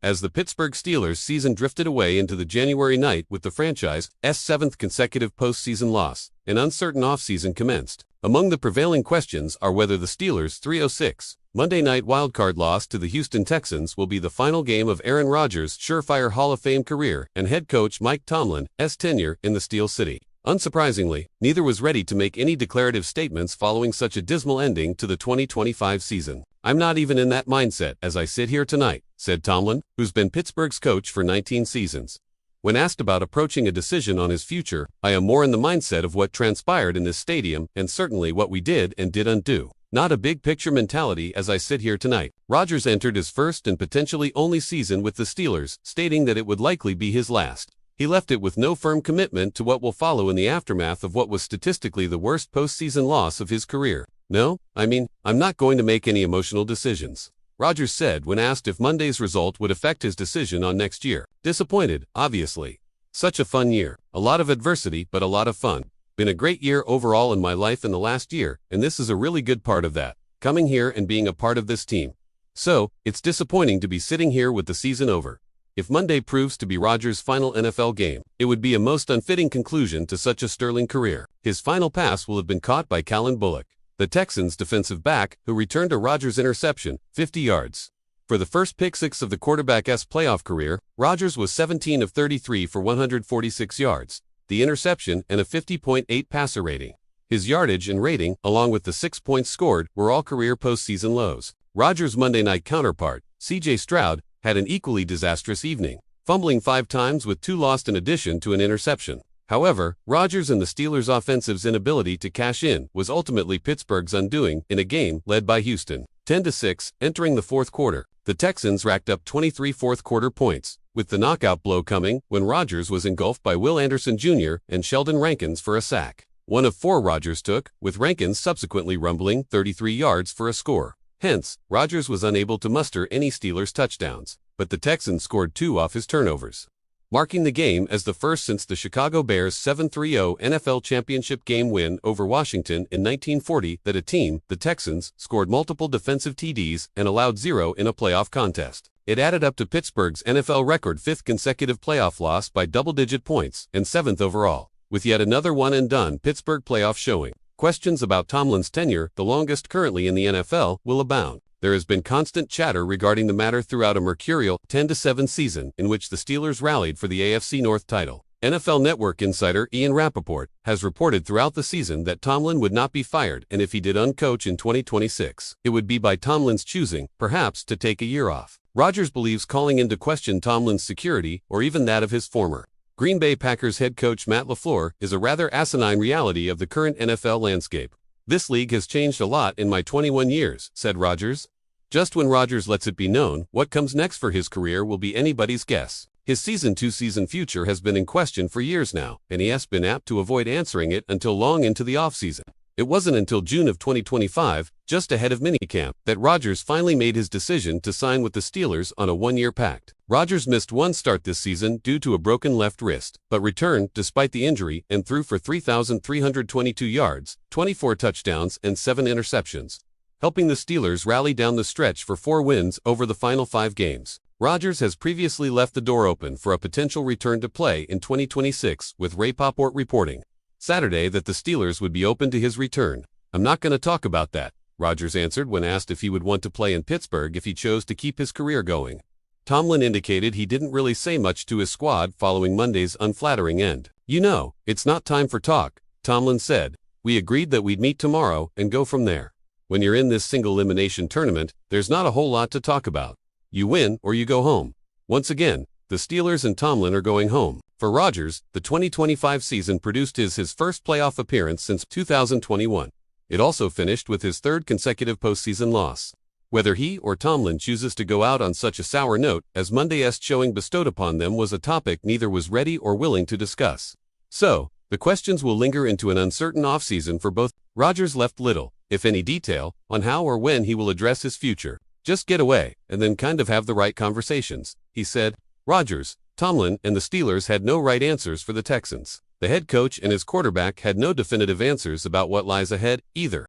as the Pittsburgh Steelers' season drifted away into the January night with the franchise's seventh consecutive postseason loss. An uncertain offseason commenced. Among the prevailing questions are whether the Steelers' 3-6 Monday night wildcard loss to the Houston Texans will be the final game of Aaron Rodgers' surefire Hall of Fame career and head coach Mike Tomlin's tenure in the Steel City. Unsurprisingly, neither was ready to make any declarative statements following such a dismal ending to the 2025 season. "I'm not even in that mindset as I sit here tonight," said Tomlin, who's been Pittsburgh's coach for 19 seasons. When asked about approaching a decision on his future, "I am more in the mindset of what transpired in this stadium and certainly what we did and didn't do. Not a big picture mentality as I sit here tonight." Rodgers entered his first and potentially only season with the Steelers, stating that it would likely be his last. He left it with no firm commitment to what will follow in the aftermath of what was statistically the worst postseason loss of his career. "No, I'm not going to make any emotional decisions," Rodgers said when asked if Monday's result would affect his decision on next year. "Disappointed, obviously. Such a fun year. A lot of adversity, but a lot of fun. Been a great year overall in my life in the last year, and this is a really good part of that. Coming here and being a part of this team. So, it's disappointing to be sitting here with the season over." If Monday proves to be Rodgers' final NFL game, it would be a most unfitting conclusion to such a sterling career. His final pass will have been caught by Callan Bullock, the Texans' defensive back, who returned a Rodgers interception, 50 yards. For the first pick six of the quarterback's playoff career, Rodgers was 17 of 33 for 146 yards, the interception, and a 50.8 passer rating. His yardage and rating, along with the 6 points scored, were all career postseason lows. Rodgers' Monday night counterpart, C.J. Stroud, had an equally disastrous evening, fumbling 5 times with 2 lost in addition to an interception. However, Rodgers and the Steelers' offensive's inability to cash in was ultimately Pittsburgh's undoing in a game led by Houston, 10-6, entering the fourth quarter. The Texans racked up 23 fourth-quarter points, with the knockout blow coming when Rodgers was engulfed by Will Anderson Jr. and Sheldon Rankins for a sack. 1 of 4 Rodgers took, with Rankins subsequently rumbling 33 yards for a score. Hence, Rodgers was unable to muster any Steelers touchdowns, but the Texans scored 2 off his turnovers, marking the game as the first since the Chicago Bears' 7-3 NFL championship game win over Washington in 1940 that a team, the Texans, scored multiple defensive TDs and allowed 0 in a playoff contest. It added up to Pittsburgh's NFL record 5th consecutive playoff loss by double-digit points and 7th overall, with yet another one-and-done Pittsburgh playoff showing. Questions about Tomlin's tenure, the longest currently in the NFL, will abound. There has been constant chatter regarding the matter throughout a mercurial 10-7 season in which the Steelers rallied for the AFC North title. NFL Network insider Ian Rappaport has reported throughout the season that Tomlin would not be fired, and if he did uncoach in 2026, it would be by Tomlin's choosing, perhaps, to take a year off. Rodgers believes calling into question Tomlin's security, or even that of his former Green Bay Packers head coach Matt LaFleur, is a rather asinine reality of the current NFL landscape. "This league has changed a lot in my 21 years, said Rodgers. Just when Rodgers lets it be known, what comes next for his career will be anybody's guess. His season-to-season future has been in question for years now, and he has been apt to avoid answering it until long into the offseason. It wasn't until June of 2025, just ahead of minicamp, that Rodgers finally made his decision to sign with the Steelers on a 1-year pact. Rodgers missed 1 start this season due to a broken left wrist, but returned despite the injury and threw for 3,322 yards, 24 touchdowns, and 7 interceptions, helping the Steelers rally down the stretch for 4 wins over the final 5 games. Rodgers has previously left the door open for a potential return to play in 2026, with Rappaport reporting Saturday that the Steelers would be open to his return. "I'm not going to talk about that," Rodgers answered when asked if he would want to play in Pittsburgh if he chose to keep his career going. Tomlin indicated he didn't really say much to his squad following Monday's unflattering end. "You know, it's not time for talk," Tomlin said. "We agreed that we'd meet tomorrow and go from there. When you're in this single elimination tournament, there's not a whole lot to talk about. You win or you go home." Once again, the Steelers and Tomlin are going home. For Rodgers, the 2025 season produced his first playoff appearance since 2021. It also finished with his 3rd consecutive postseason loss. Whether he or Tomlin chooses to go out on such a sour note as Monday's showing bestowed upon them was a topic neither was ready or willing to discuss. So, the questions will linger into an uncertain offseason for both. Rodgers left little, if any detail, on how or when he will address his future. "Just get away, and then kind of have the right conversations," he said. Rodgers, Tomlin, and the Steelers had no right answers for the Texans. The head coach and his quarterback had no definitive answers about what lies ahead, either.